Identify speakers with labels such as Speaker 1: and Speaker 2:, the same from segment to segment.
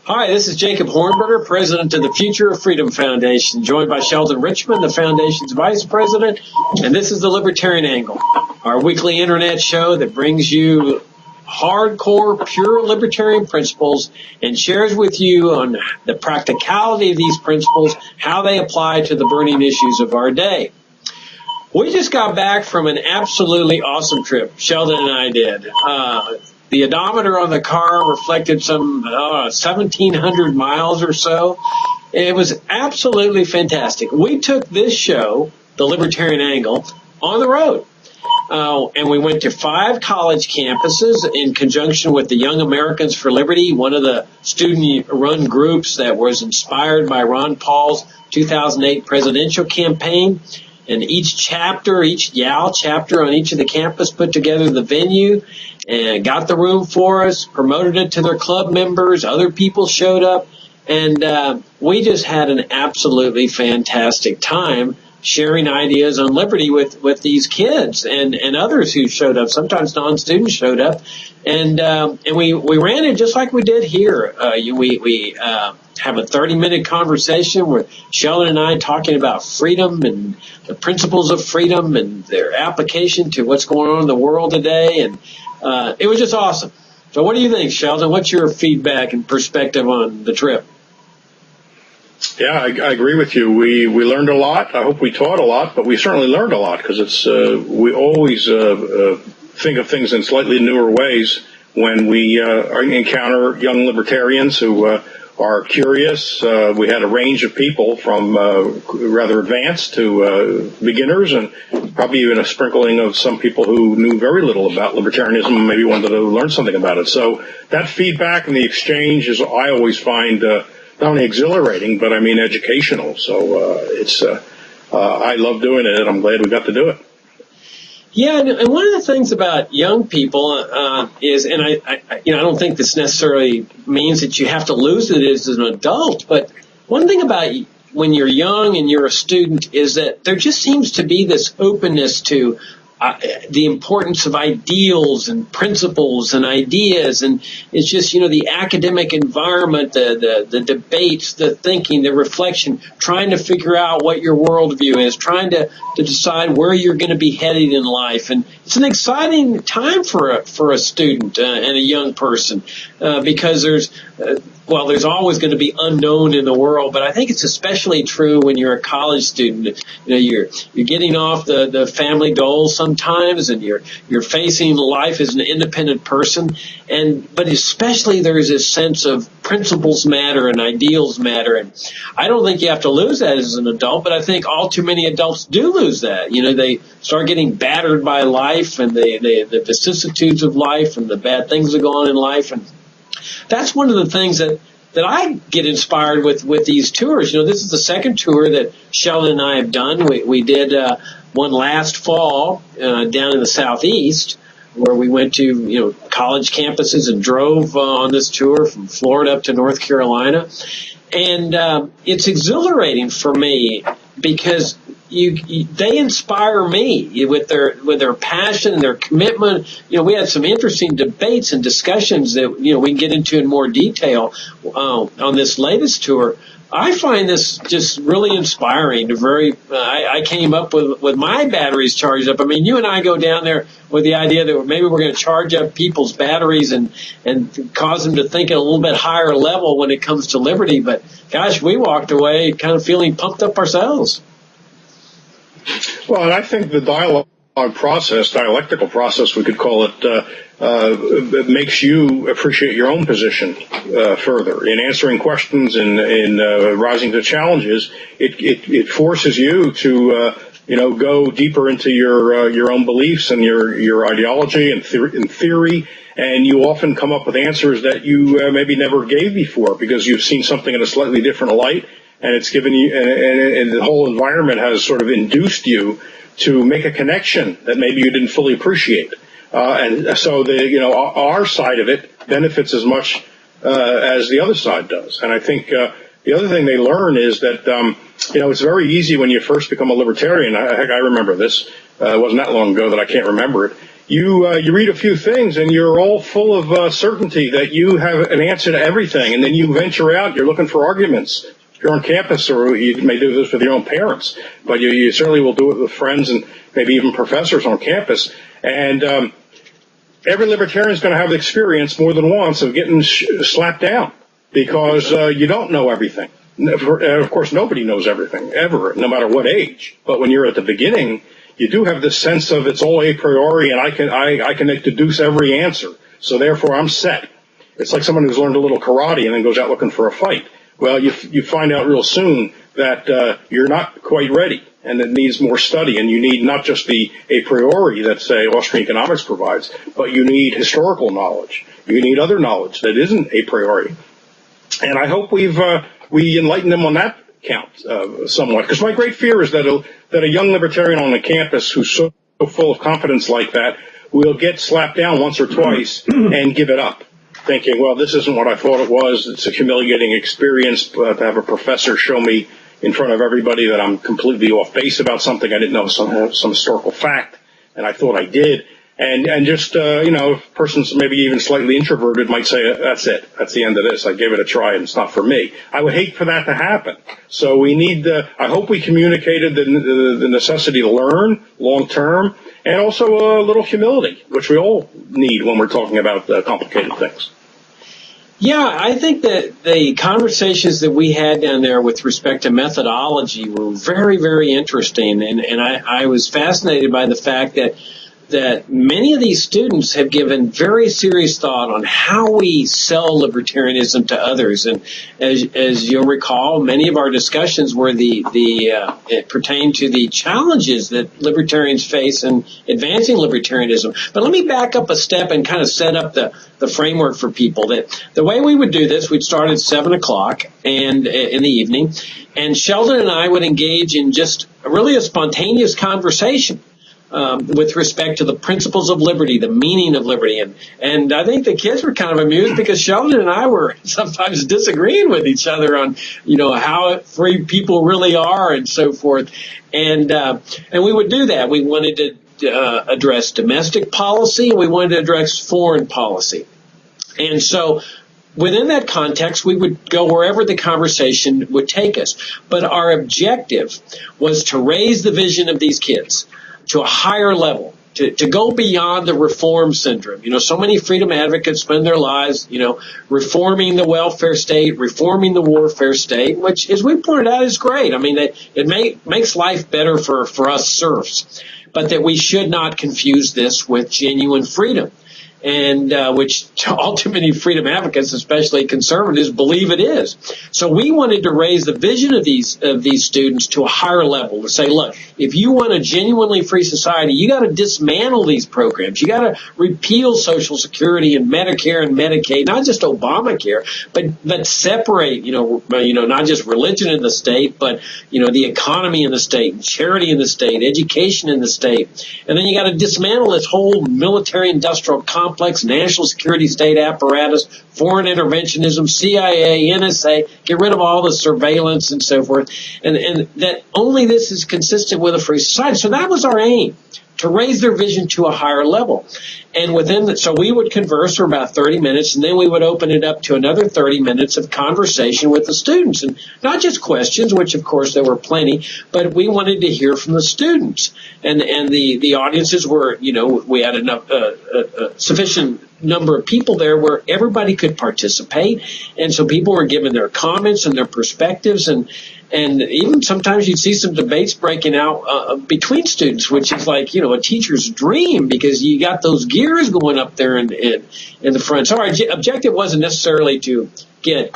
Speaker 1: Hi, this is Jacob Hornberger, president of the Future of Freedom Foundation, joined by Sheldon Richmond, the foundation's vice president, and this is the Libertarian Angle, our weekly internet show that brings you hardcore, pure libertarian principles and shares with you on the practicality of these principles, how they apply to the burning issues of our day. We just got back from an absolutely awesome trip, Sheldon and I did. The odometer on the car reflected some 1,700 miles or so. It was absolutely fantastic. We took this show, the Libertarian Angle, on the road. And we went to 5 college campuses in conjunction with the Young Americans for Liberty, one of the student-run groups that was inspired by Ron Paul's 2008 presidential campaign. And each YAL chapter on each of the campus put together the venue and got the room for us, promoted it to their club members. Other people showed up, and we just had an absolutely fantastic time sharing ideas on liberty with these kids and others who showed up. Sometimes non-students showed up, and we ran it just like we did here. We have a 30-minute conversation with Sheldon and I talking about freedom and the principles of freedom and their application to what's going on in the world today, and it was just awesome. So what do you think, Sheldon? What's your feedback and perspective on the trip?
Speaker 2: Yeah, I agree with you. We learned a lot. I hope we taught a lot, but we certainly learned a lot because it's we always think of things in slightly newer ways when we encounter young libertarians who are curious. We had a range of people from rather advanced to beginners, and probably even a sprinkling of some people who knew very little about libertarianism and maybe wanted to learn something about it. So that feedback and the exchange is, I always find, not only exhilarating, but I mean educational. So it's I love doing it, and I'm glad we got to do it.
Speaker 1: Yeah, and one of the things about young people is, and I don't think this necessarily means that you have to lose it as an adult, but one thing about when you're young and you're a student is that there just seems to be this openness to the importance of ideals and principles and ideas, and it's just, the academic environment, the debates, the thinking, the reflection, trying to figure out what your worldview is, trying to decide where you're going to be headed in life. And it's an exciting time for a student and a young person because there's always going to be unknown in the world, but I think it's especially true when you're a college student. You're getting off the family goals sometimes, and you're facing life as an independent person, but especially there's this sense of principles matter and ideals matter, and I don't think you have to lose that as an adult, but I think all too many adults do lose that. They start getting battered by life and the vicissitudes of life and the bad things that go on in life, and that's one of the things that I get inspired with these tours. This is the second tour that Sheldon and I have done. We did one last fall down in the southeast, where we went to college campuses and drove on this tour from Florida up to North Carolina, and it's exhilarating for me because they inspire me with their passion and their commitment. We had some interesting debates and discussions that we can get into in more detail on this latest tour. I find this just really inspiring. I came up with my batteries charged up. I mean, you and I go down there with the idea that maybe we're going to charge up people's batteries and cause them to think at a little bit higher level when it comes to liberty. But gosh, we walked away kind of feeling pumped up ourselves.
Speaker 2: Well, and I think the dialectical process, we could call it, makes you appreciate your own position further in answering questions and in rising to challenges. It forces you to go deeper into your own beliefs and your ideology and theory, and you often come up with answers that you maybe never gave before because you've seen something in a slightly different light. And it's given you, and the whole environment has sort of induced you to make a connection that maybe you didn't fully appreciate. And so our side of it benefits as much as the other side does. And I think the other thing they learn is that it's very easy when you first become a libertarian. I remember this. It wasn't that long ago that I can't remember it. you read a few things and you're all full of certainty that you have an answer to everything, and then you venture out, you're looking for arguments. If you're on campus, or you may do this with your own parents, but you certainly will do it with friends and maybe even professors on campus. And every libertarian is going to have the experience more than once of getting slapped down because you don't know everything. Of course, nobody knows everything, ever, no matter what age. But when you're at the beginning, you do have this sense of it's all a priori, and I can deduce every answer. So therefore, I'm set. It's like someone who's learned a little karate and then goes out looking for a fight. Well, you find out real soon that you're not quite ready, and it needs more study, and you need not just the a priori that, say, Austrian economics provides, but you need historical knowledge. You need other knowledge that isn't a priori. And I hope we enlighten them on that count somewhat, because my great fear is that a young libertarian on a campus who's so full of confidence like that will get slapped down once or twice and give it up, thinking, well, this isn't what I thought it was. It's a humiliating experience to have a professor show me in front of everybody that I'm completely off base about something. I didn't know some historical fact, and I thought I did. And just, a person's maybe even slightly introverted might say, that's it. That's the end of this. I gave it a try and it's not for me. I would hate for that to happen. So we need, I hope we communicated the necessity to learn long term, and also a little humility, which we all need when we're talking about complicated things.
Speaker 1: Yeah, I think that the conversations that we had down there with respect to methodology were very, very interesting. And I was fascinated by the fact that many of these students have given very serious thought on how we sell libertarianism to others. And as you'll recall, many of our discussions were it pertained to the challenges that libertarians face in advancing libertarianism. But let me back up a step and kind of set up the framework for people. That the way we would do this, we'd start at 7 o'clock and in the evening, and Sheldon and I would engage in just really a spontaneous conversation with respect to the principles of liberty, the meaning of liberty. And I think the kids were kind of amused because Sheldon and I were sometimes disagreeing with each other on, how free people really are and so forth. And we would do that. We wanted to address domestic policy, and we wanted to address foreign policy. And so within that context, we would go wherever the conversation would take us. But our objective was to raise the vision of these kids to a higher level, to go beyond the reform syndrome. So many freedom advocates spend their lives, reforming the welfare state, reforming the warfare state, which, as we pointed out, is great. I mean, it makes life better for us serfs, but that we should not confuse this with genuine freedom. And which all too many freedom advocates, especially conservatives, believe it is. So we wanted to raise the vision of these students to a higher level, to say, look, if you want a genuinely free society, you got to dismantle these programs. You got to repeal Social Security and Medicare and Medicaid, not just Obamacare, but separate, not just religion in the state, but the economy in the state, charity in the state, education in the state, and then you got to dismantle this whole military-industrial complex, national security state apparatus, foreign interventionism, CIA, NSA, get rid of all the surveillance and so forth, and that only this is consistent with a free society. So that was our aim, to raise their vision to a higher level. And so we would converse for about 30 minutes, and then we would open it up to another 30 minutes of conversation with the students. And not just questions, which of course there were plenty, but we wanted to hear from the students. And the audiences were, we had enough, sufficient number of people there where everybody could participate. And so people were giving their comments and their perspectives, and even sometimes you'd see some debates breaking out between students, which is like, a teacher's dream, because you got those gears going up there in the front. So our objective wasn't necessarily to get,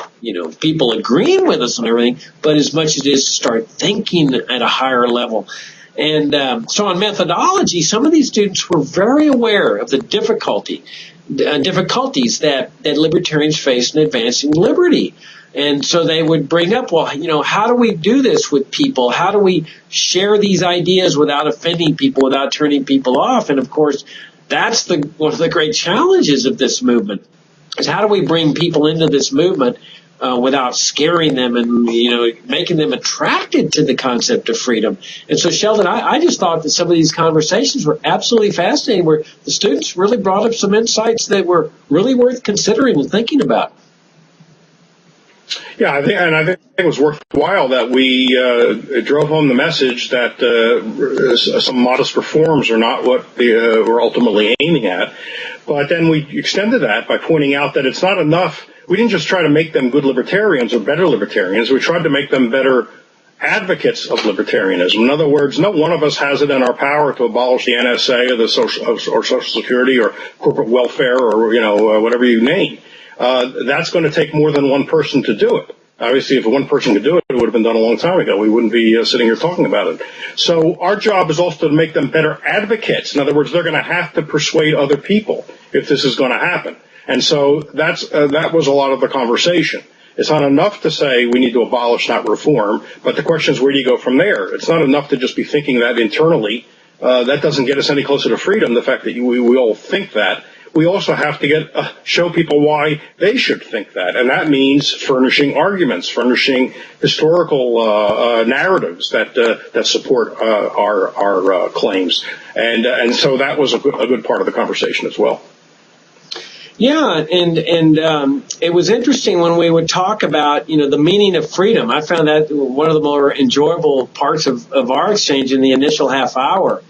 Speaker 1: people agreeing with us on everything, but as much as it is to start thinking at a higher level. And so on methodology, some of these students were very aware of the difficulties that libertarians face in advancing liberty. And so they would bring up, well, how do we do this with people? How do we share these ideas without offending people, without turning people off? And of course, that's one of the great challenges of this movement, is how do we bring people into this movement without scaring them and, making them attracted to the concept of freedom. And so, Sheldon, I just thought that some of these conversations were absolutely fascinating, where the students really brought up some insights that were really worth considering and thinking about.
Speaker 2: Yeah, I think it was worthwhile that we drove home the message that some modest reforms are not what we're ultimately aiming at. But then we extended that by pointing out that it's not enough. We didn't just try to make them good libertarians or better libertarians. We tried to make them better advocates of libertarianism. In other words, no one of us has it in our power to abolish the NSA or the Social Security or corporate welfare or whatever you name. That's going to take more than one person to do it. Obviously, if one person could do it, it would have been done a long time ago. We wouldn't be sitting here talking about it. So our job is also to make them better advocates. In other words, they're going to have to persuade other people if this is going to happen. And so that was a lot of the conversation. It's not enough to say we need to abolish, not reform, but the question is, where do you go from there? It's not enough to just be thinking that internally. That doesn't get us any closer to freedom, the fact that we all think that. We also have to show people why they should think that, and that means furnishing arguments, furnishing historical narratives that support our claims, and so that was a good part of the conversation as well.
Speaker 1: Yeah, and it was interesting when we would talk about the meaning of freedom. I found that one of the more enjoyable parts of our exchange in the initial half hour.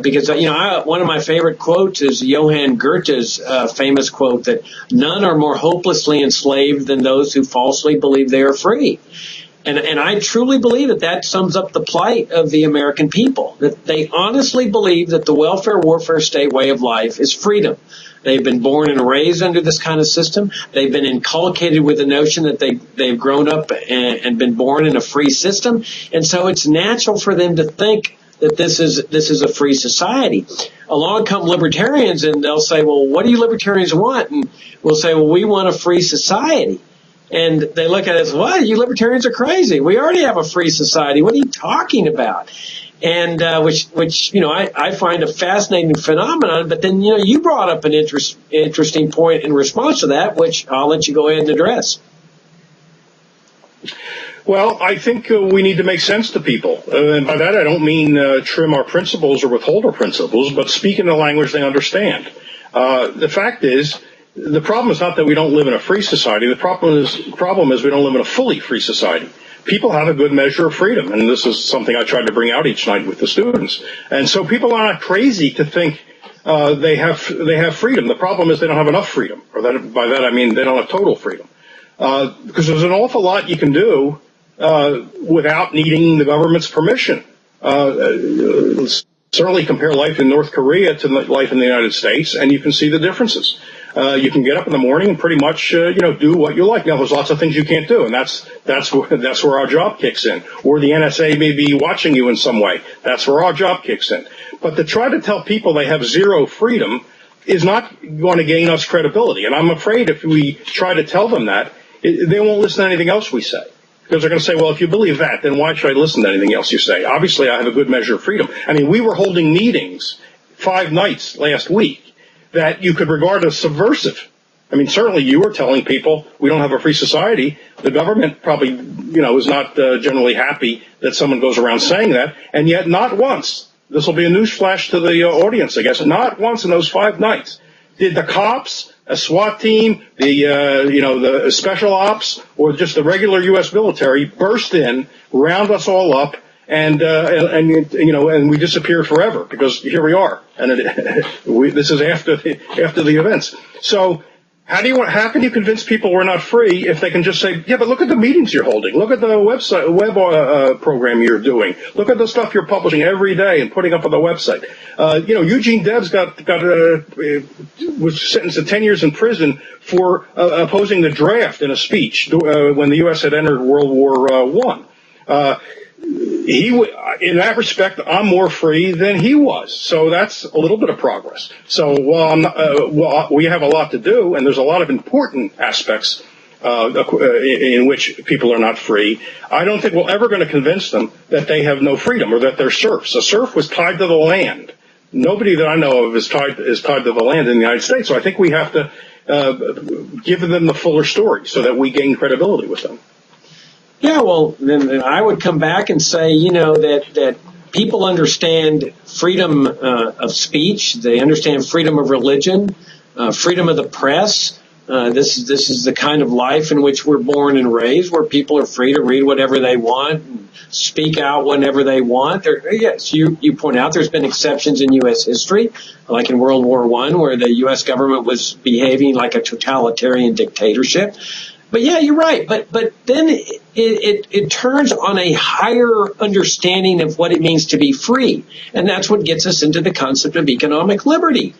Speaker 1: Because, one of my favorite quotes is Johann Goethe's famous quote that none are more hopelessly enslaved than those who falsely believe they are free. And I truly believe that sums up the plight of the American people, that they honestly believe that the welfare, warfare state way of life is freedom. They've been born and raised under this kind of system. They've been inculcated with the notion that they've grown up and been born in a free system. And so it's natural for them to think that this is a free society. Along come libertarians and they'll say, well, what do you libertarians want? And we'll say, well, we want a free society. And they look at us, what? You libertarians are crazy. We already have a free society. What are you talking about? And which I find a fascinating phenomenon. But then, you brought up an interesting point in response to that, which I'll let you go ahead and address.
Speaker 2: Well, I think we need to make sense to people. And by that, I don't mean trim our principles or withhold our principles, but speak in the language they understand. The fact is, the problem is not that we don't live in a free society. The problem is we don't live in a fully free society. People have a good measure of freedom, and this is something I try to bring out each night with the students. And so people are not crazy to think they have freedom. The problem is they don't have enough freedom, or by that I mean they don't have total freedom. Because there's an awful lot you can do without needing the government's permission. Certainly compare life in North Korea to life in the United States, and you can see the differences. You can get up in the morning and pretty much, do what you like. Now, there's lots of things you can't do, and that's where our job kicks in. Or the NSA may be watching you in some way. That's where our job kicks in. But to try to tell people they have zero freedom is not going to gain us credibility. And I'm afraid if we try to tell them that, they won't listen to anything else we say. Because they're going to say, well, if you believe that, then why should I listen to anything else you say? Obviously, I have a good measure of freedom. I mean, we were holding meetings 5 nights last week that you could regard as subversive. I mean, certainly you were telling people we don't have a free society. The government probably, is not generally happy that someone goes around saying that. And yet not once, this will be a news flash to the audience, I guess, not once in those 5 nights did the cops, a SWAT team, the special ops, or just the regular U.S. military burst in, round us all up, and we disappear forever because here we are, and this is after the events. So how can you convince people we're not free if they can just say, yeah, but look at the meetings you're holding, look at the web program you're doing, look at the stuff you're publishing every day and putting up on the website. Eugene Debs was sentenced to 10 years in prison for opposing the draft in a speech when the U.S. had entered World War I. In that respect, I'm more free than he was. So that's a little bit of progress. So while we have a lot to do, and there's a lot of important aspects in which people are not free, I don't think we're ever going to convince them that they have no freedom or that they're serfs. A serf was tied to the land. Nobody that I know of is tied to the land in the United States. So I think we have to give them the fuller story so that we gain credibility with them.
Speaker 1: Yeah, well, then I would come back and say, that people understand freedom of speech. They understand freedom of religion, freedom of the press. This is the kind of life in which we're born and raised, where people are free to read whatever they want and speak out whenever they want. Yes, you point out there's been exceptions in U.S. history, like in World War I, where the U.S. government was behaving like a totalitarian dictatorship. But yeah, you're right. But then it turns on a higher understanding of what it means to be free. And that's what gets us into the concept of economic liberty.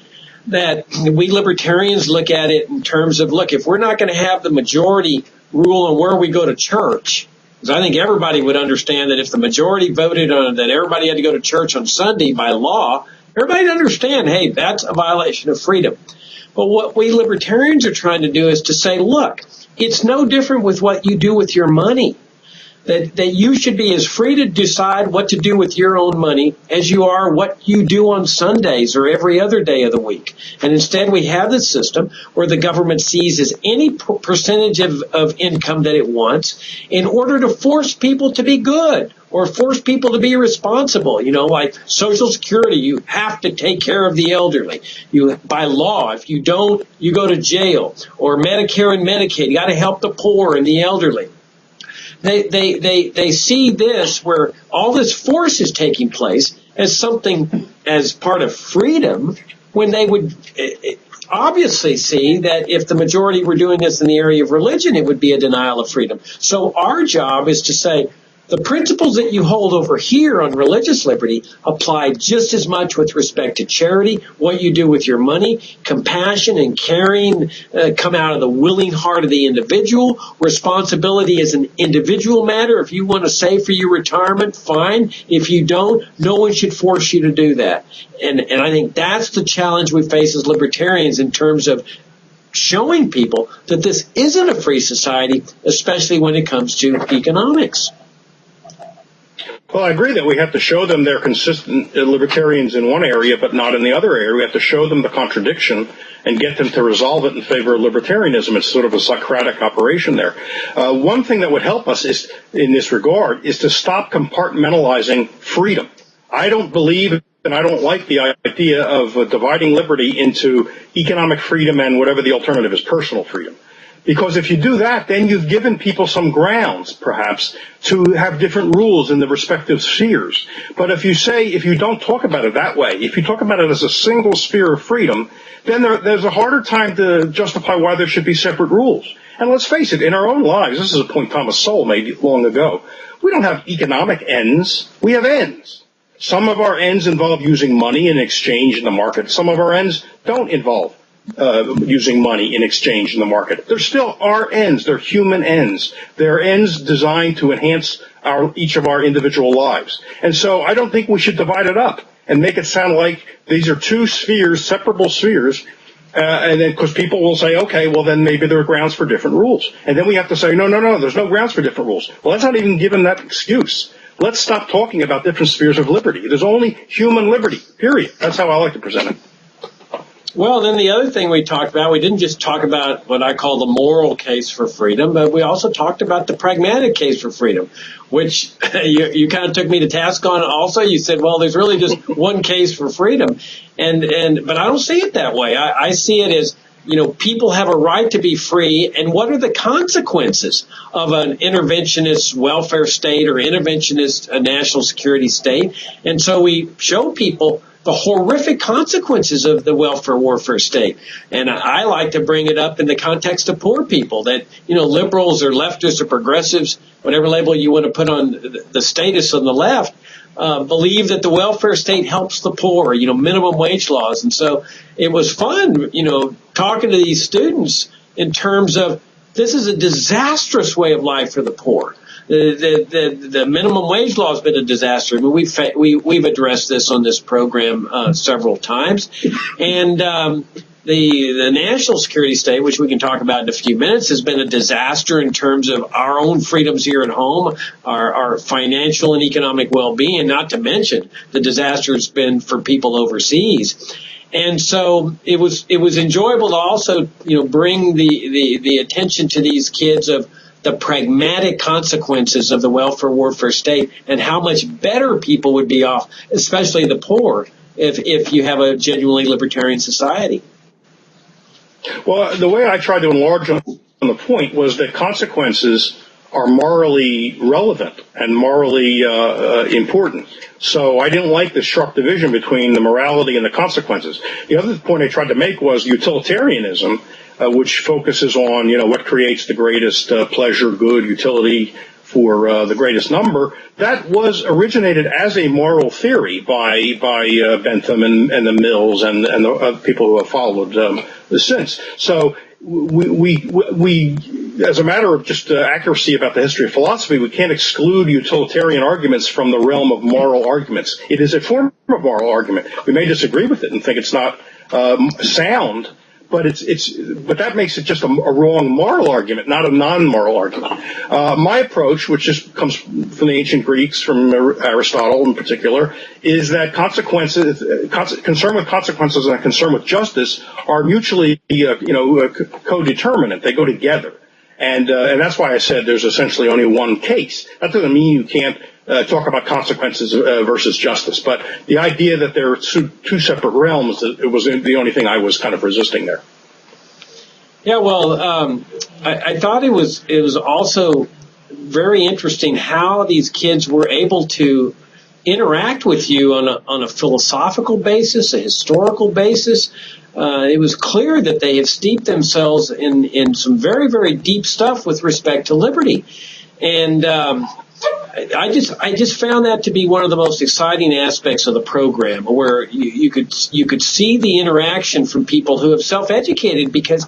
Speaker 1: That we libertarians look at it in terms of, look, if we're not going to have the majority rule on where we go to church, because I think everybody would understand that if the majority voted on that everybody had to go to church on Sunday by law, everybody would understand, hey, that's a violation of freedom. But what we libertarians are trying to do is to say, look, it's no different with what you do with your money. That you should be as free to decide what to do with your own money as you are what you do on Sundays or every other day of the week. And instead we have this system where the government seizes any percentage of income that it wants in order to force people to be good or force people to be responsible. Like Social Security, you have to take care of the elderly. By law, if you don't, you go to jail. Or Medicare and Medicaid, you got to help the poor and the elderly. They see this where all this force is taking place as something as part of freedom, when they would obviously see that if the majority were doing this in the area of religion, it would be a denial of freedom. So our job is to say, the principles that you hold over here on religious liberty apply just as much with respect to charity, what you do with your money, compassion and caring come out of the willing heart of the individual. Responsibility is an individual matter. If you want to save for your retirement, fine. If you don't, no one should force you to do that. And I think that's the challenge we face as libertarians in terms of showing people that this isn't a free society, especially when it comes to economics.
Speaker 2: Well, I agree that we have to show them they're consistent libertarians in one area, but not in the other area. We have to show them the contradiction and get them to resolve it in favor of libertarianism. It's sort of a Socratic operation there. One thing that would help us is, in this regard, is to stop compartmentalizing freedom. I don't believe and I don't like the idea of dividing liberty into economic freedom and whatever the alternative is, personal freedom. Because if you do that, then you've given people some grounds, perhaps, to have different rules in the respective spheres. But if you don't talk about it that way, if you talk about it as a single sphere of freedom, then there's a harder time to justify why there should be separate rules. And let's face it, in our own lives, this is a point Thomas Sowell made long ago, we don't have economic ends, we have ends. Some of our ends involve using money in exchange in the market. Some of our ends don't involve using money in exchange in the market. They're still our ends. They're human ends. They're ends designed to enhance each of our individual lives. And so I don't think we should divide it up and make it sound like these are two spheres, separable spheres, and then because people will say, okay, well then maybe there are grounds for different rules. And then we have to say, no, there's no grounds for different rules. Well, that's not even given that excuse. Let's stop talking about different spheres of liberty. There's only human liberty, period. That's how I like to present it.
Speaker 1: Well, then the other thing we talked about, we didn't just talk about what I call the moral case for freedom, but we also talked about the pragmatic case for freedom, which you kind of took me to task on also. You said, well, there's really just one case for freedom. But I don't see it that way. I see it as, people have a right to be free, and what are the consequences of an interventionist welfare state or interventionist national security state? And so we show people the horrific consequences of the welfare warfare state. And I like to bring it up in the context of poor people, that, liberals or leftists or progressives, whatever label you want to put on the status on the left, believe that the welfare state helps the poor, minimum wage laws. And so it was fun, talking to these students in terms of this is a disastrous way of life for the poor. The minimum wage law has been a disaster. I mean, we've addressed this on this program several times, and the national security state, which we can talk about in a few minutes, has been a disaster in terms of our own freedoms here at home, our financial and economic well-being, not to mention the disaster it's been for people overseas. And so it was enjoyable to also, bring the attention to these kids of the pragmatic consequences of the welfare warfare state and how much better people would be off, especially the poor, if you have a genuinely libertarian society.
Speaker 2: Well, the way I tried to enlarge on the point was that consequences are morally relevant and morally important. So I didn't like the sharp division between the morality and the consequences. The other point I tried to make was utilitarianism, which focuses on, what creates the greatest pleasure, good, utility for the greatest number. That was originated as a moral theory by Bentham and the Mills and the people who have followed since. So we as a matter of just accuracy about the history of philosophy, we can't exclude utilitarian arguments from the realm of moral arguments. It is a form of moral argument. We may disagree with it and think it's not sound, but but that makes it just a wrong moral argument, not a non-moral argument. My approach, which just comes from the ancient Greeks, from Aristotle in particular, is that concern with consequences and concern with justice are mutually, co-determinant. They go together. And that's why I said there's essentially only one case. That doesn't mean you can't talk about consequences versus justice. But the idea that there are two separate realms, it was the only thing I was kind of resisting there.
Speaker 1: Yeah, well, I thought it was also very interesting how these kids were able to interact with you on a philosophical basis, a historical basis. It was clear that they had steeped themselves in some very, very deep stuff with respect to liberty. And I just found that to be one of the most exciting aspects of the program, where you could see the interaction from people who have self-educated, because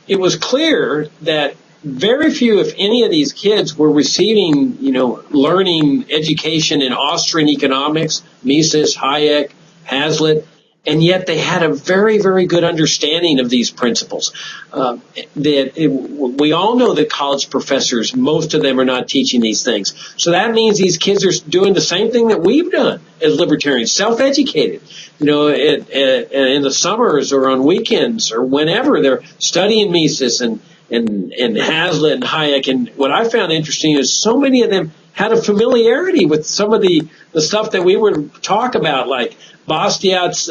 Speaker 1: it was clear that very few, if any, of these kids were receiving, learning education in Austrian economics, Mises, Hayek, Hazlitt, and yet they had a very, very good understanding of these principles. We all know that college professors, most of them are not teaching these things. So that means these kids are doing the same thing that we've done as libertarians, self-educated. In the summers or on weekends or whenever, they're studying Mises and Hazlitt and Hayek. And what I found interesting is so many of them had a familiarity with some of the stuff that we would talk about, like Bastiat's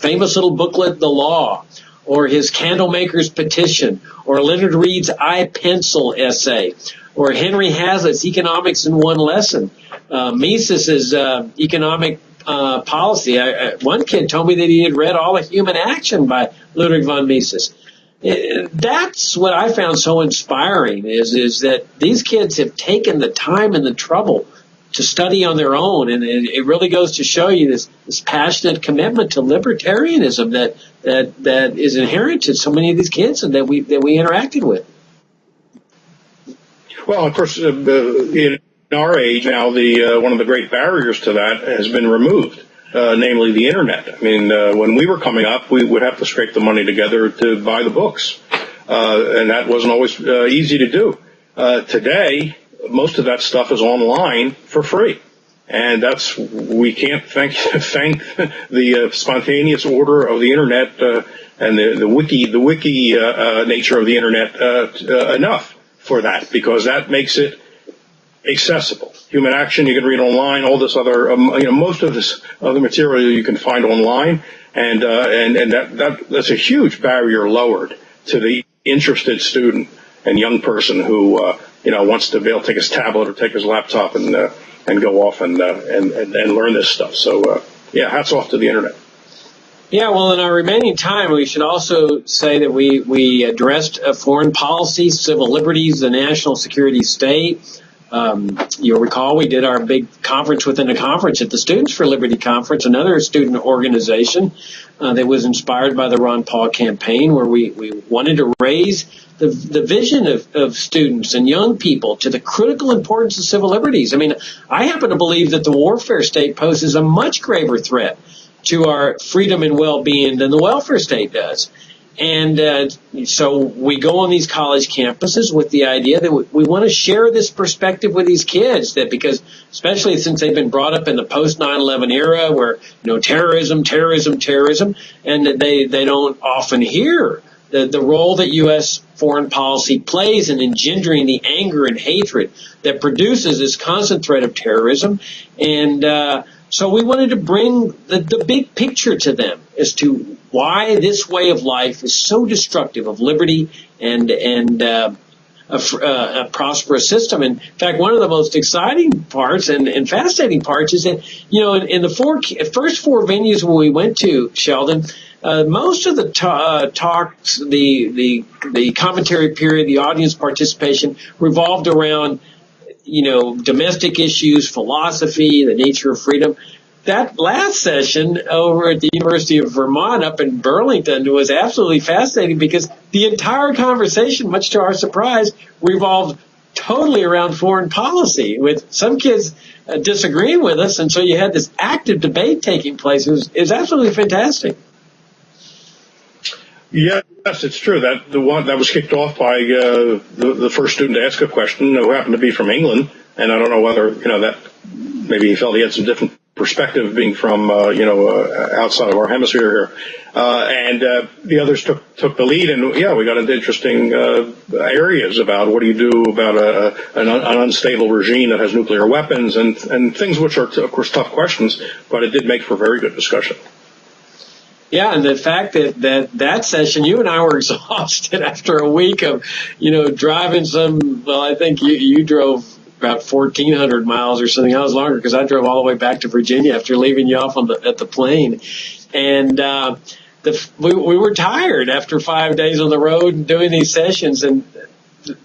Speaker 1: famous little booklet, The Law, or his Candlemaker's Petition, or Leonard Read's I Pencil essay, or Henry Hazlitt's Economics in One Lesson, Mises's Economic Policy. One kid told me that he had read all of Human Action by Ludwig von Mises. That's what I found so inspiring, is that these kids have taken the time and the trouble to study on their own, and it really goes to show you this passionate commitment to libertarianism that is inherent in so many of these kids and that we interacted with. Well, of course, in our age now, one of the great barriers to that has been removed, namely the internet. I mean, when we were coming up, we would have to scrape the money together to buy the books, and that wasn't always easy to do. Today, most of that stuff is online for free. And we can't thank the spontaneous order of the internet and the wiki nature of the internet enough for that, because that makes it accessible. Human Action you can read online, all this other most of this other material you can find online, and that's a huge barrier lowered to the interested student and young person who wants to be able to take his tablet or take his laptop and go off and learn this stuff. So hats off to the internet. Yeah, well, in our remaining time, we should also say that we addressed foreign policy, civil liberties, the national security state. You'll recall we did our big conference within a conference at the Students for Liberty Conference, another student organization that was inspired by the Ron Paul campaign, where we wanted to raise the vision of students and young people to the critical importance of civil liberties. I mean, I happen to believe that the warfare state poses a much graver threat to our freedom and well-being than the welfare state does. And so we go on these college campuses with the idea that we want to share this perspective with these kids, that because especially since they've been brought up in the post 9/11 era where, terrorism, and that they don't often hear the role that U.S. foreign policy plays in engendering the anger and hatred that produces this constant threat of terrorism. And so we wanted to bring the big picture to them as to why this way of life is so destructive of liberty and a prosperous system. In fact, one of the most exciting parts and fascinating parts is that, in the first four venues where we went to, Sheldon, most of the talks, the commentary period, the audience participation revolved around, domestic issues, philosophy, the nature of freedom. That last session over at the University of Vermont up in Burlington was absolutely fascinating because the entire conversation, much to our surprise, revolved totally around foreign policy, with some kids disagreeing with us. And so you had this active debate taking place. It was absolutely fantastic.
Speaker 2: Yes, it's true. That the one that was kicked off by the first student to ask a question, who happened to be from England, and I don't know whether that maybe he felt he had some different perspective being from outside of our hemisphere here, and the others took the lead, and we got into interesting areas about what do you do about an unstable regime that has nuclear weapons and things which are of course tough questions, but it did make for very good discussion.
Speaker 1: Yeah, and the fact that session, you and I were exhausted after a week of, driving I think you drove about 1,400 miles or something. I was longer because I drove all the way back to Virginia after leaving you off at the plane. And we were tired after 5 days on the road and doing these sessions. And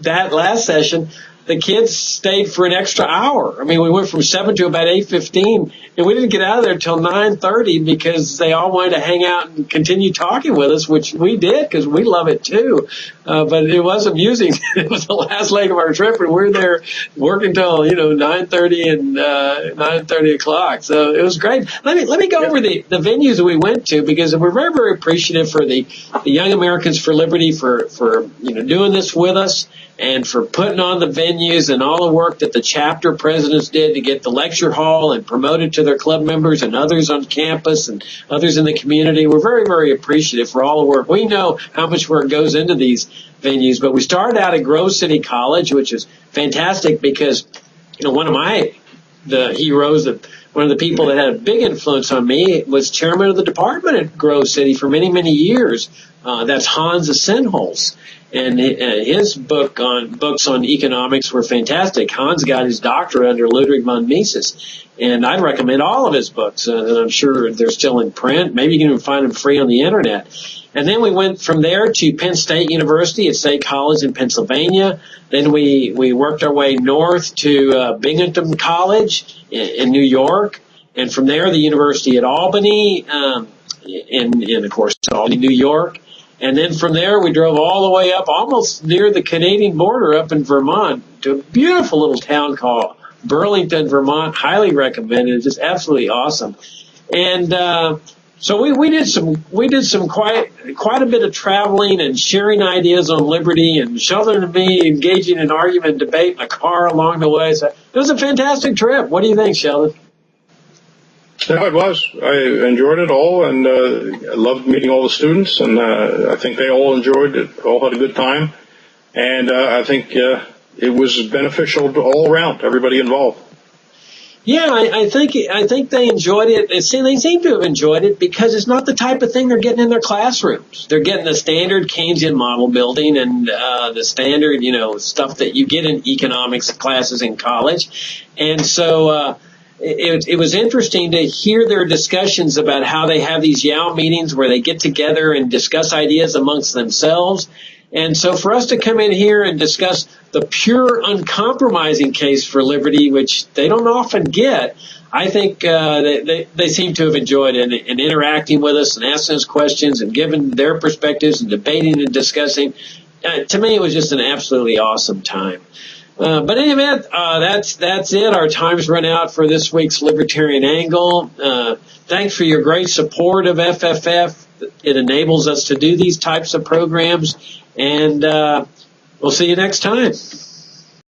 Speaker 1: that last session, the kids stayed for an extra hour. I mean, we went from 7 to about 8:15, and we didn't get out of there until 9:30 because they all wanted to hang out and continue talking with us, which we did because we love it too. But it was amusing. It was the last leg of our trip, and we're there working till 9:30 and 9:30 o'clock. So it was great. Let me go over the venues that we went to, because we're very, very appreciative for the Young Americans for Liberty for doing this with us, and for putting on the venues and all the work that the chapter presidents did to get the lecture hall and promote it to their club members and others on campus and others in the community. We're very, very appreciative for all the work. We know how much work goes into these venues, but we started out at Grove City College, which is fantastic because, one of the heroes, one of the people that had a big influence on me was chairman of the department at Grove City for many, many years. That's Hans Senholz. And his books on economics were fantastic. Hans got his doctorate under Ludwig von Mises. And I'd recommend all of his books. And I'm sure they're still in print. Maybe you can even find them free on the internet. And then we went from there to Penn State University at State College in Pennsylvania. Then we worked our way north to Binghamton College in New York. And from there, the University at Albany, in of course, Albany, New York. And then from there, we drove all the way up almost near the Canadian border up in Vermont to a beautiful little town called Burlington, Vermont. Highly recommended. Just absolutely awesome. And so we did some quite a bit of traveling and sharing ideas on liberty, and Sheldon and me engaging in argument and debate in a car along the way. So it was a fantastic trip. What do you think, Sheldon?
Speaker 2: No, it was. I enjoyed it all, and I loved meeting all the students, and I think they all enjoyed it, all had a good time, and I think it was beneficial all around, everybody involved.
Speaker 1: Yeah, I think they enjoyed it. They seem to have enjoyed it because it's not the type of thing they're getting in their classrooms. They're getting the standard Keynesian model building and the standard, stuff that you get in economics classes in college, and so. It was interesting to hear their discussions about how they have these YOW meetings where they get together and discuss ideas amongst themselves. And so for us to come in here and discuss the pure, uncompromising case for liberty, which they don't often get, I think they seem to have enjoyed it and interacting with us and asking us questions and giving their perspectives and debating and discussing. To me, it was just an absolutely awesome time. But anyway, that's it. Our time's run out for this week's Libertarian Angle. Thanks for your great support of FFF. it enables us to do these types of programs. And we'll see you next time.